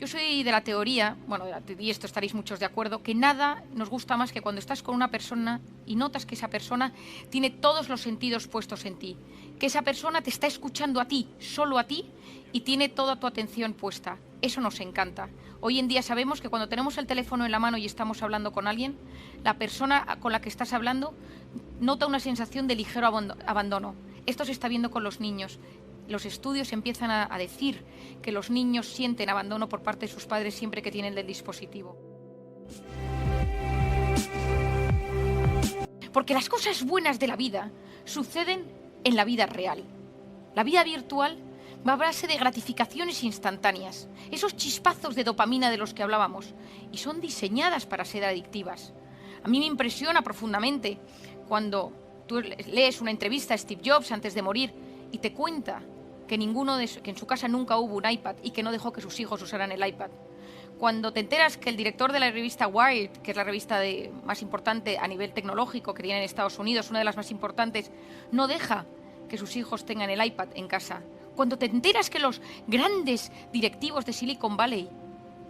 Yo soy de la teoría, bueno, y esto estaréis muchos de acuerdo, que nada nos gusta más que cuando estás con una persona y notas que esa persona tiene todos los sentidos puestos en ti, que esa persona te está escuchando a ti, solo a ti, y tiene toda tu atención puesta. Eso nos encanta. Hoy en día sabemos que cuando tenemos el teléfono en la mano y estamos hablando con alguien, la persona con la que estás hablando nota una sensación de ligero abandono. Esto se está viendo con los niños. Los estudios empiezan a decir que los niños sienten abandono por parte de sus padres siempre que tienen el dispositivo. Porque las cosas buenas de la vida suceden en la vida real. La vida virtual va a base de gratificaciones instantáneas, esos chispazos de dopamina de los que hablábamos, y son diseñadas para ser adictivas. A mí me impresiona profundamente cuando tú lees una entrevista a Steve Jobs antes de morir y te cuenta que en su casa nunca hubo un iPad y que no dejó que sus hijos usaran el iPad. Cuando te enteras que el director de la revista Wired, que es la revista más importante a nivel tecnológico que tiene en Estados Unidos, una de las más importantes, no deja que sus hijos tengan el iPad en casa. Cuando te enteras que los grandes directivos de Silicon Valley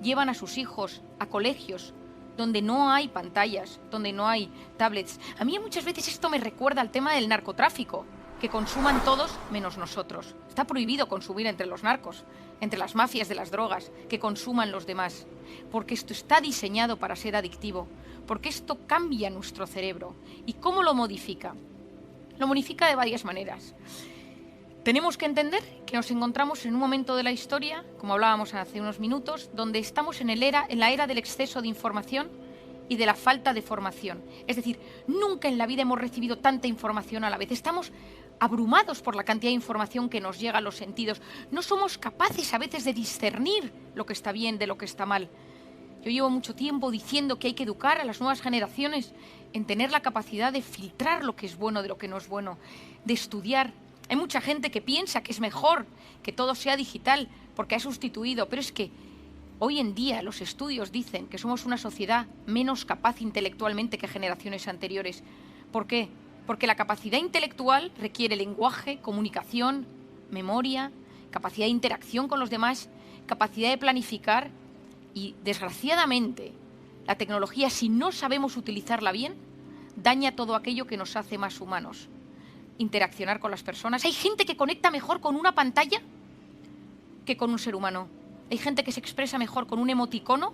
llevan a sus hijos a colegios donde no hay pantallas, donde no hay tablets. A mí muchas veces esto me recuerda al tema del narcotráfico, que consuman todos menos nosotros. Está prohibido consumir entre los narcos, entre las mafias de las drogas, que consuman los demás, porque esto está diseñado para ser adictivo, porque esto cambia nuestro cerebro. ¿Y cómo lo modifica? Lo modifica de varias maneras. Tenemos que entender que nos encontramos en un momento de la historia, como hablábamos hace unos minutos, donde estamos en la era del exceso de información y de la falta de formación. Es decir, nunca en la vida hemos recibido tanta información a la vez. Estamos abrumados por la cantidad de información que nos llega a los sentidos. No somos capaces a veces de discernir lo que está bien de lo que está mal. Yo llevo mucho tiempo diciendo que hay que educar a las nuevas generaciones en tener la capacidad de filtrar lo que es bueno de lo que no es bueno, de estudiar. Hay mucha gente que piensa que es mejor que todo sea digital porque ha sustituido, pero es que hoy en día los estudios dicen que somos una sociedad menos capaz intelectualmente que generaciones anteriores. ¿Por qué? Porque la capacidad intelectual requiere lenguaje, comunicación, memoria, capacidad de interacción con los demás, capacidad de planificar y, desgraciadamente, la tecnología, si no sabemos utilizarla bien, daña todo aquello que nos hace más humanos. Interaccionar con las personas. Hay gente que conecta mejor con una pantalla que con un ser humano. Hay gente que se expresa mejor con un emoticono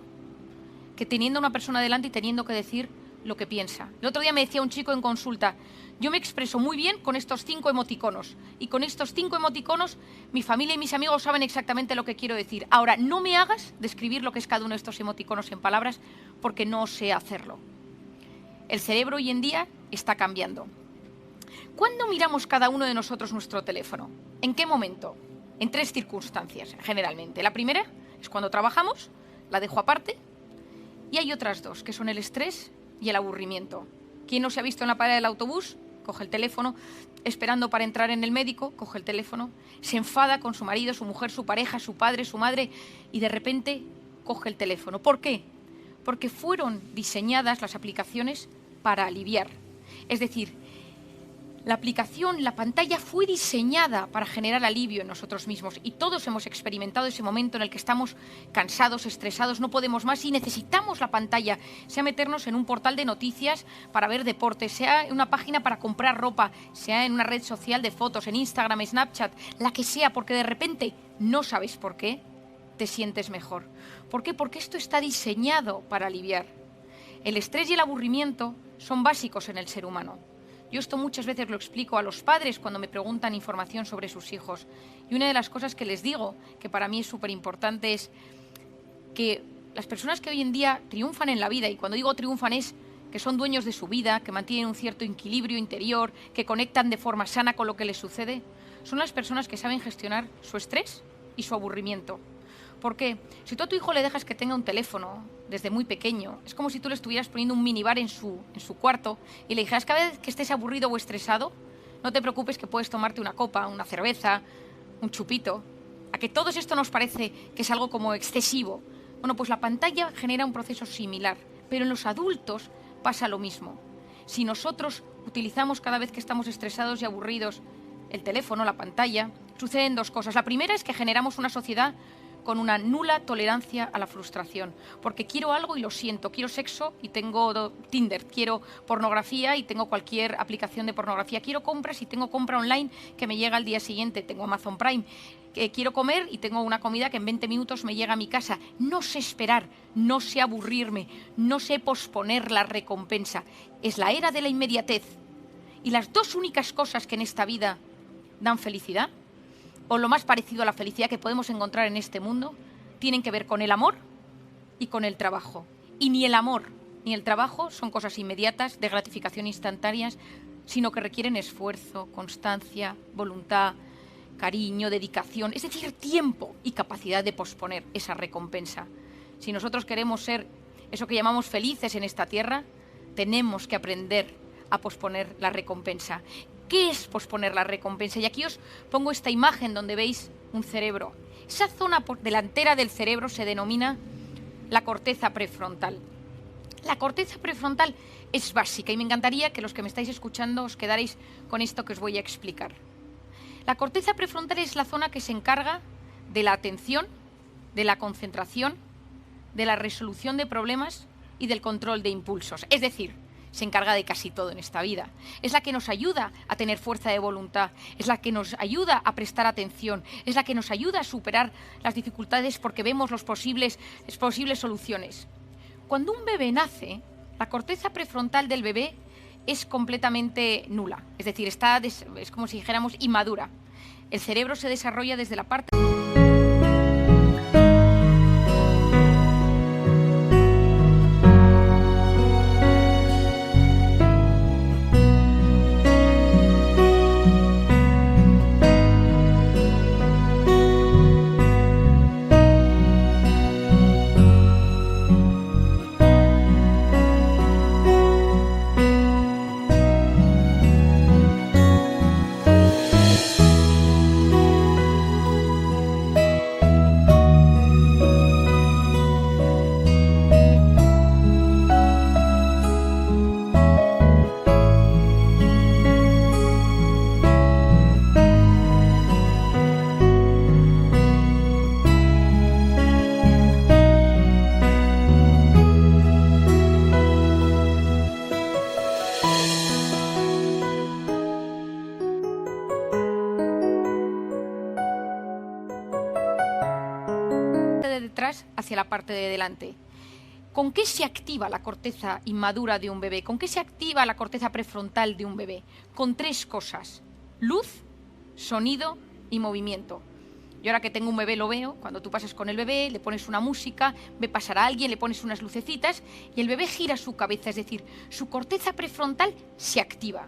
que teniendo a una persona delante y teniendo que decir lo que piensa. El otro día me decía un chico en consulta, yo me expreso muy bien con estos 5 emoticonos y con estos 5 emoticonos mi familia y mis amigos saben exactamente lo que quiero decir. Ahora, no me hagas describir lo que es cada uno de estos emoticonos en palabras porque no sé hacerlo. El cerebro hoy en día está cambiando. ¿Cuándo miramos cada uno de nosotros nuestro teléfono? ¿En qué momento? En 3 circunstancias, generalmente. La primera es cuando trabajamos, la dejo aparte, y hay otras 2, que son el estrés y el aburrimiento. ¿Quién no se ha visto en la parada del autobús? Coge el teléfono, esperando para entrar en el médico, coge el teléfono, se enfada con su marido, su mujer, su pareja, su padre, su madre, y de repente coge el teléfono. ¿Por qué? Porque fueron diseñadas las aplicaciones para aliviar. Es decir, la aplicación, la pantalla fue diseñada para generar alivio en nosotros mismos y todos hemos experimentado ese momento en el que estamos cansados, estresados, no podemos más y necesitamos la pantalla, sea meternos en un portal de noticias para ver deportes, sea en una página para comprar ropa, sea en una red social de fotos, en Instagram, Snapchat, la que sea, porque de repente no sabes por qué, te sientes mejor. ¿Por qué? Porque esto está diseñado para aliviar. El estrés y el aburrimiento son básicos en el ser humano. Yo esto muchas veces lo explico a los padres cuando me preguntan información sobre sus hijos. Y una de las cosas que les digo, que para mí es súper importante, es que las personas que hoy en día triunfan en la vida, y cuando digo triunfan es que son dueños de su vida, que mantienen un cierto equilibrio interior, que conectan de forma sana con lo que les sucede, son las personas que saben gestionar su estrés y su aburrimiento. Porque si tú a tu hijo le dejas que tenga un teléfono desde muy pequeño, es como si tú le estuvieras poniendo un minibar en su cuarto y le dijeras cada vez que estés aburrido o estresado, no te preocupes que puedes tomarte una copa, una cerveza, un chupito. A que todo esto nos parece que es algo como excesivo. Bueno, pues la pantalla genera un proceso similar, pero en los adultos pasa lo mismo. Si nosotros utilizamos cada vez que estamos estresados y aburridos el teléfono, la pantalla, suceden 2 cosas. La primera es que generamos una sociedad con una nula tolerancia a la frustración, porque quiero algo y lo siento, quiero sexo y tengo Tinder, quiero pornografía y tengo cualquier aplicación de pornografía, quiero compras y tengo compra online que me llega al día siguiente, tengo Amazon Prime, quiero comer y tengo una comida que en 20 minutos me llega a mi casa. No sé esperar, no sé aburrirme, no sé posponer la recompensa. Es la era de la inmediatez. Y las dos únicas cosas que en esta vida dan felicidad, o lo más parecido a la felicidad que podemos encontrar en este mundo, tienen que ver con el amor y con el trabajo. Y ni el amor ni el trabajo son cosas inmediatas, de gratificación instantáneas, sino que requieren esfuerzo, constancia, voluntad, cariño, dedicación, es decir, tiempo y capacidad de posponer esa recompensa. Si nosotros queremos ser eso que llamamos felices en esta tierra, tenemos que aprender a posponer la recompensa. ¿Qué es posponer la recompensa? Y aquí os pongo esta imagen donde veis un cerebro. Esa zona delantera del cerebro se denomina la corteza prefrontal. La corteza prefrontal es básica y me encantaría que los que me estáis escuchando os quedaréis con esto que os voy a explicar. La corteza prefrontal es la zona que se encarga de la atención, de la concentración, de la resolución de problemas y del control de impulsos. Es decir, se encarga de casi todo en esta vida. Es la que nos ayuda a tener fuerza de voluntad, es la que nos ayuda a prestar atención, es la que nos ayuda a superar las dificultades porque vemos las posibles soluciones. Cuando un bebé nace, la corteza prefrontal del bebé es completamente nula, es decir, es como si dijéramos inmadura. El cerebro se desarrolla desde la parte de detrás hacia la parte de delante. ¿Con qué se activa la corteza inmadura de un bebé? ¿Con qué se activa la corteza prefrontal de un bebé? Con tres cosas: luz, sonido y movimiento. Yo ahora que tengo un bebé lo veo, cuando tú pasas con el bebé, le pones una música, ve pasar a alguien, le pones unas lucecitas y el bebé gira su cabeza, es decir, su corteza prefrontal se activa.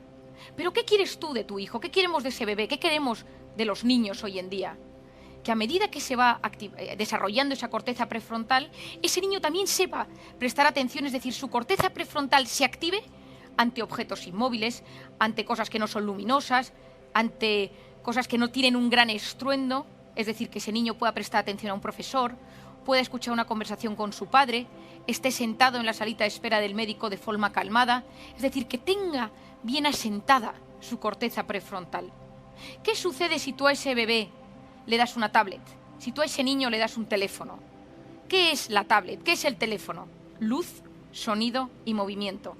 Pero ¿qué quieres tú de tu hijo? ¿Qué queremos de ese bebé? ¿Qué queremos de los niños hoy en día? Que a medida que se va desarrollando esa corteza prefrontal, ese niño también sepa prestar atención, es decir, su corteza prefrontal se active ante objetos inmóviles, ante cosas que no son luminosas, ante cosas que no tienen un gran estruendo, es decir, que ese niño pueda prestar atención a un profesor, pueda escuchar una conversación con su padre, esté sentado en la salita de espera del médico de forma calmada, es decir, que tenga bien asentada su corteza prefrontal. ¿Qué sucede si tú a ese bebé le das una tablet? Si tú a ese niño le das un teléfono. ¿Qué es la tablet? ¿Qué es el teléfono? Luz, sonido y movimiento.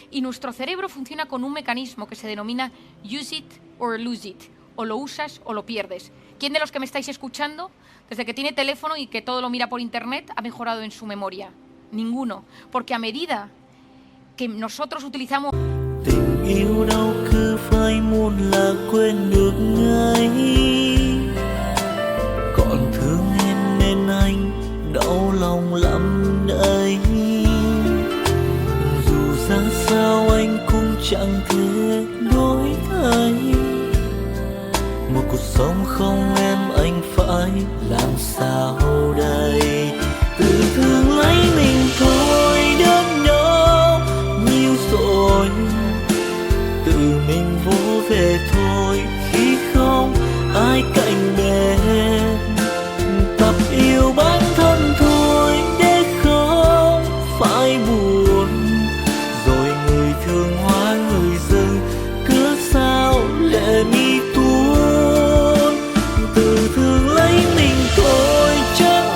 Y nuestro cerebro funciona con un mecanismo que se denomina use it or lose it. O lo usas o lo pierdes. ¿Quién de los que me estáis escuchando, desde que tiene teléfono y que todo lo mira por internet, ha mejorado en su memoria? Ninguno. Porque a medida que nosotros utilizamos... Tình yêu đâu cứ phải muốn là quên được ngay. Còn thương em nên anh đau lòng lắm đây. Dù ra sao anh cũng chẳng thể đổi thay. Một cuộc sống không em anh phải làm sao đây. Tự thương lấy mình thôi đớn đau nhiều rồi. Tự mình vỗ về thôi khi không ai cạnh bên. Tập yêu bản thân thôi để không phải buồn. Rồi người thương hoa người rừng cứ sao lệ mi tuôn. Tự thương lấy mình thôi chẳng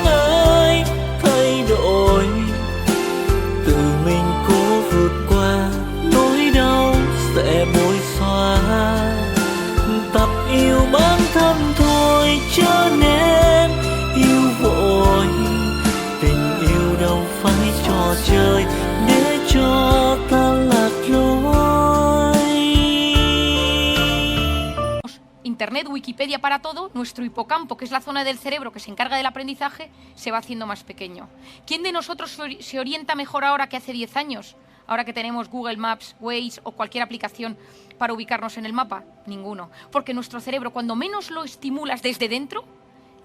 Internet, Wikipedia para todo, nuestro hipocampo, que es la zona del cerebro que se encarga del aprendizaje, se va haciendo más pequeño. ¿Quién de nosotros se orienta mejor ahora que hace 10 años? Ahora que tenemos Google Maps, Waze o cualquier aplicación para ubicarnos en el mapa. Ninguno. Porque nuestro cerebro, cuando menos lo estimulas desde dentro,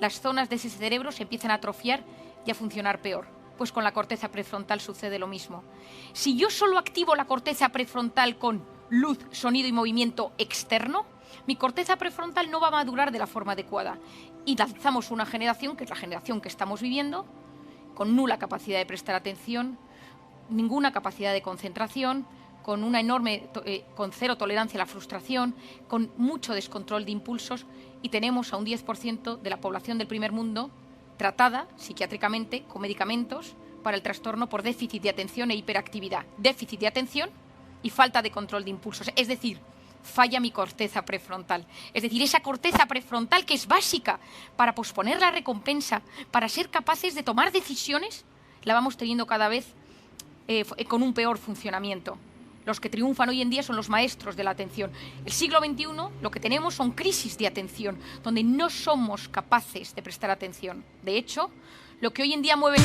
las zonas de ese cerebro se empiezan a atrofiar y a funcionar peor. Pues con la corteza prefrontal sucede lo mismo. Si yo solo activo la corteza prefrontal con luz, sonido y movimiento externo, mi corteza prefrontal no va a madurar de la forma adecuada. Y lanzamos una generación, que es la generación que estamos viviendo, con nula capacidad de prestar atención, ninguna capacidad de concentración, con una enorme, con cero tolerancia a la frustración, con mucho descontrol de impulsos, y tenemos a un 10% de la población del primer mundo tratada psiquiátricamente con medicamentos para el trastorno por déficit de atención e hiperactividad. Déficit de atención y falta de control de impulsos. Es decir, falla mi corteza prefrontal. Es decir, esa corteza prefrontal que es básica para posponer la recompensa, para ser capaces de tomar decisiones, la vamos teniendo cada vez con un peor funcionamiento. Los que triunfan hoy en día son los maestros de la atención. El siglo XXI lo que tenemos son crisis de atención, donde no somos capaces de prestar atención. De hecho, lo que hoy en día mueve...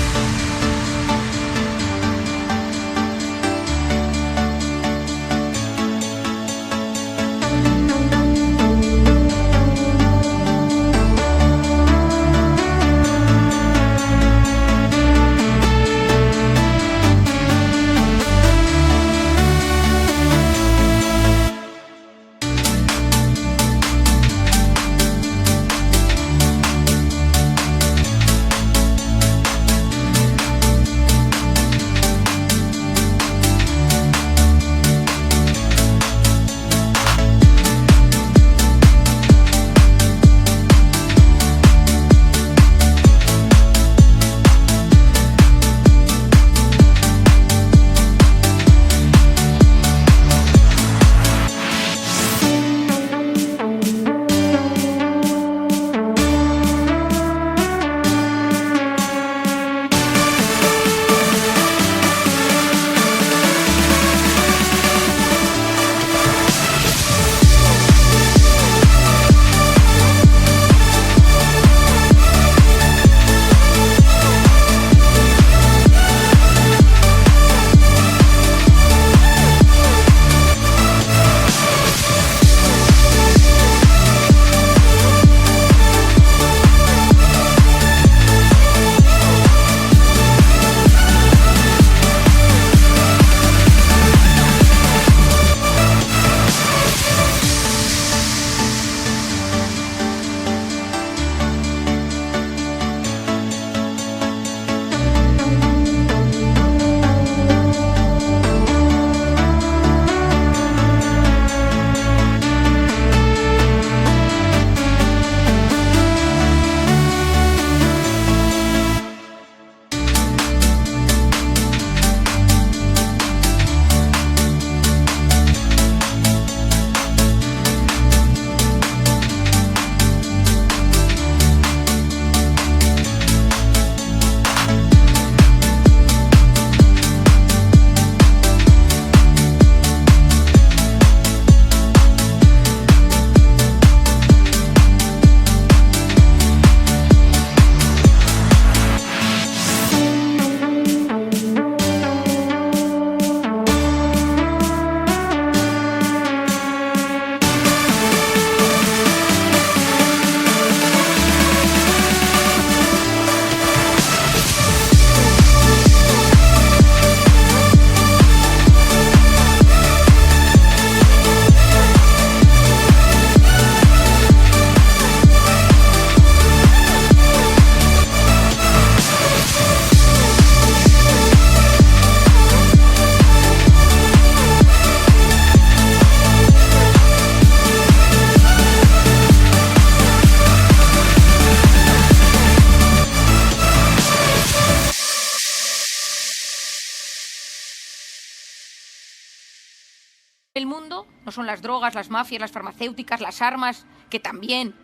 El mundo no son las drogas, las mafias, las farmacéuticas, las armas, que también,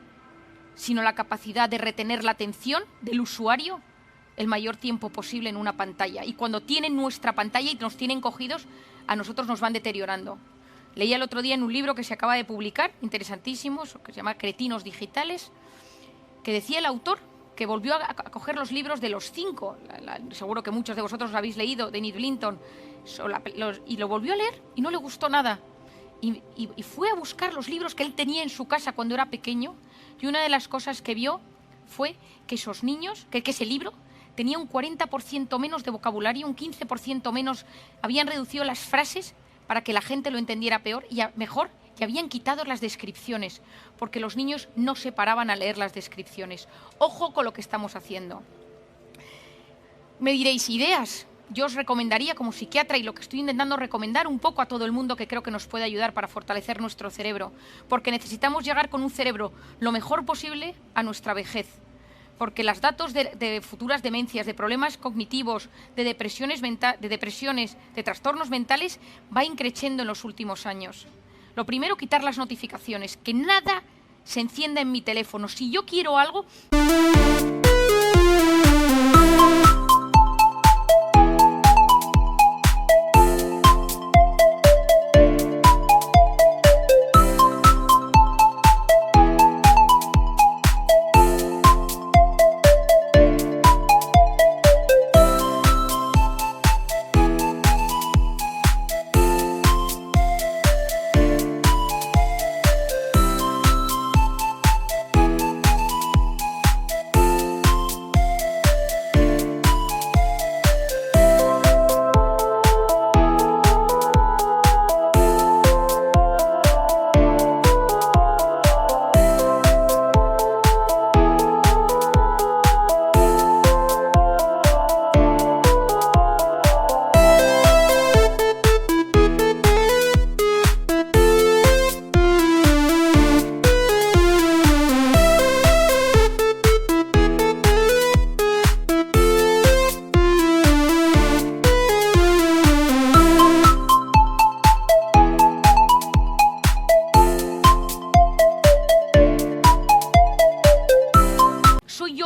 sino la capacidad de retener la atención del usuario el mayor tiempo posible en una pantalla. Y cuando tienen nuestra pantalla y nos tienen cogidos, a nosotros nos van deteriorando. Leía el otro día en un libro que se acaba de publicar, interesantísimo, que se llama Cretinos Digitales, que decía el autor que volvió a coger los libros de los 5, seguro que muchos de vosotros lo habéis leído, de Enid Blyton, y lo volvió a leer y no le gustó nada. Y fue a buscar los libros que él tenía en su casa cuando era pequeño, y una de las cosas que vio fue que esos niños, que ese libro tenía un 40% menos de vocabulario, un 15% menos, habían reducido las frases para que la gente lo entendiera peor y mejor, y habían quitado las descripciones, porque los niños no se paraban a leer las descripciones. Ojo con lo que estamos haciendo. Me diréis, ideas. Yo os recomendaría como psiquiatra, y lo que estoy intentando recomendar un poco a todo el mundo, que creo que nos puede ayudar para fortalecer nuestro cerebro, porque necesitamos llegar con un cerebro lo mejor posible a nuestra vejez. Porque los datos de futuras demencias, de problemas cognitivos, de depresiones, de trastornos mentales, va increciendo en los últimos años. Lo primero, quitar las notificaciones, que nada se encienda en mi teléfono. Si yo quiero algo...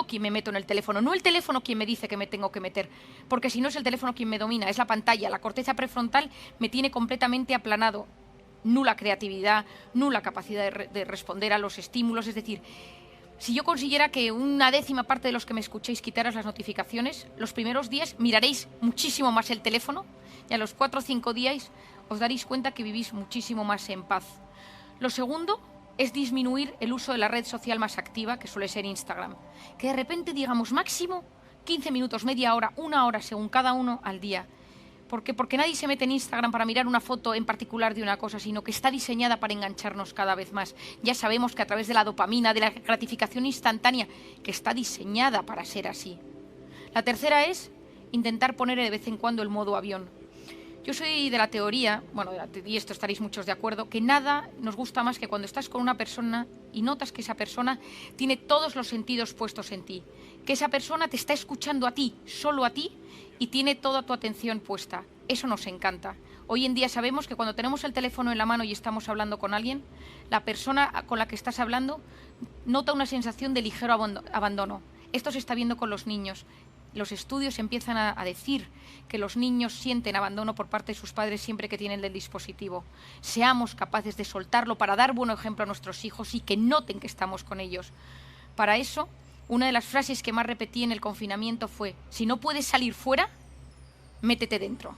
Quien me meto en el teléfono, no el teléfono quien me dice que me tengo que meter, porque si no es el teléfono quien me domina, es la pantalla. La corteza prefrontal me tiene completamente aplanado, nula creatividad, nula capacidad de responder a los estímulos. Es decir, si yo consiguiera que una décima parte de los que me escuchéis quitaras las notificaciones, los primeros días miraréis muchísimo más el teléfono, y a los 4 o 5 días os daréis cuenta que vivís muchísimo más en paz. Lo segundo es disminuir el uso de la red social más activa, que suele ser Instagram. Que de repente digamos máximo 15 minutos, media hora, una hora, según cada uno, al día. ¿Por qué? Porque nadie se mete en Instagram para mirar una foto en particular de una cosa, sino que está diseñada para engancharnos cada vez más. Ya sabemos que a través de la dopamina, de la gratificación instantánea, que está diseñada para ser así. La tercera es intentar poner de vez en cuando el modo avión. Yo soy de la teoría, bueno, y esto estaréis muchos de acuerdo, que nada nos gusta más que cuando estás con una persona y notas que esa persona tiene todos los sentidos puestos en ti, que esa persona te está escuchando a ti, solo a ti, y tiene toda tu atención puesta. Eso nos encanta. Hoy en día sabemos que cuando tenemos el teléfono en la mano y estamos hablando con alguien, la persona con la que estás hablando nota una sensación de ligero abandono. Esto se está viendo con los niños. Los estudios empiezan a decir que los niños sienten abandono por parte de sus padres siempre que tienen el dispositivo. Seamos capaces de soltarlo para dar buen ejemplo a nuestros hijos y que noten que estamos con ellos. Para eso, una de las frases que más repetí en el confinamiento fue: si no puedes salir fuera, métete dentro.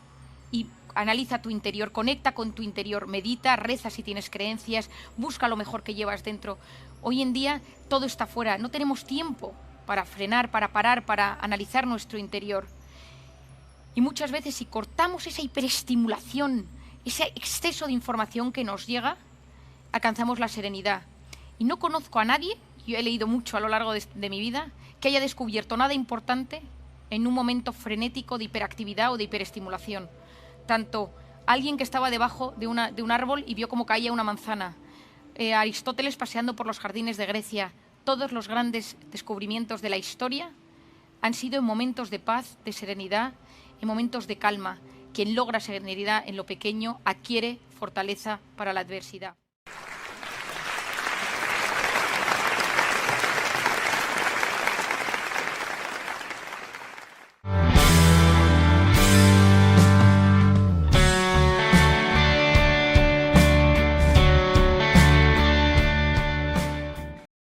Y analiza tu interior, conecta con tu interior, medita, reza si tienes creencias, busca lo mejor que llevas dentro. Hoy en día todo está fuera, no tenemos tiempo para frenar, para parar, para analizar nuestro interior. Y muchas veces, si cortamos esa hiperestimulación, ese exceso de información que nos llega, alcanzamos la serenidad. Y no conozco a nadie, yo he leído mucho a lo largo de mi vida, que haya descubierto nada importante en un momento frenético de hiperactividad o de hiperestimulación. Tanto alguien que estaba debajo de un árbol y vio cómo caía una manzana, Aristóteles paseando por los jardines de Grecia. Todos los grandes descubrimientos de la historia han sido en momentos de paz, de serenidad, en momentos de calma. Quien logra serenidad en lo pequeño adquiere fortaleza para la adversidad.